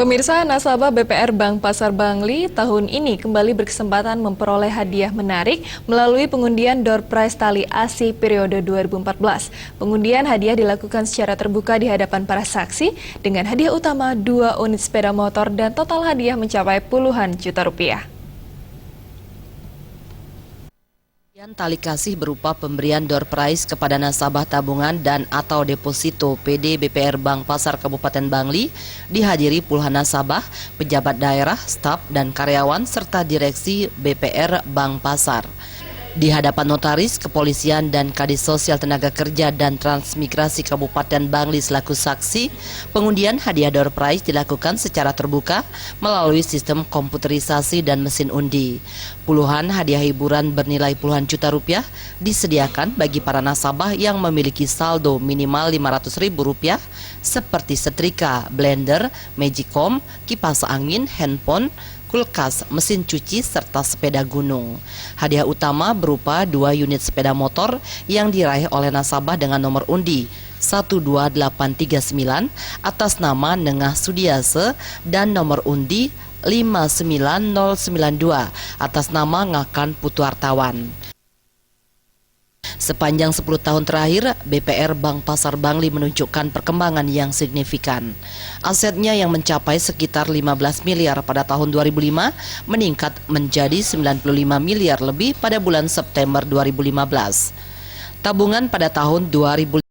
Pemirsa, nasabah BPR Bank Pasar Bangli tahun ini kembali berkesempatan memperoleh hadiah menarik melalui pengundian door prize tali ASI periode 2014. Pengundian hadiah dilakukan secara terbuka di hadapan para saksi dengan hadiah utama 2 unit sepeda motor dan total hadiah mencapai puluhan juta rupiah. Tali kasih berupa pemberian door prize kepada nasabah tabungan dan atau deposito PD BPR Bank Pasar Kabupaten Bangli dihadiri puluhan nasabah, pejabat daerah, staf dan karyawan serta direksi BPR Bank Pasar. Di hadapan notaris, kepolisian dan Kadis Sosial Tenaga Kerja dan Transmigrasi Kabupaten Bangli selaku saksi, pengundian hadiah door prize dilakukan secara terbuka melalui sistem komputerisasi dan mesin undi. Puluhan hadiah hiburan bernilai puluhan juta rupiah disediakan bagi para nasabah yang memiliki saldo minimal Rp500.000 seperti setrika, blender, magicom, kipas angin, handphone, kulkas, mesin cuci, serta sepeda gunung. Hadiah utama berupa 2 unit sepeda motor yang diraih oleh nasabah dengan nomor undi 12839 atas nama Nengah Sudiase dan nomor undi 59092 atas nama Ngakan Putu Hartawan. Sepanjang 10 tahun terakhir, BPR Bank Pasar Bangli menunjukkan perkembangan yang signifikan. Asetnya yang mencapai sekitar 15 miliar pada tahun 2005 meningkat menjadi 95 miliar lebih pada bulan September 2015. Tabungan pada tahun 2015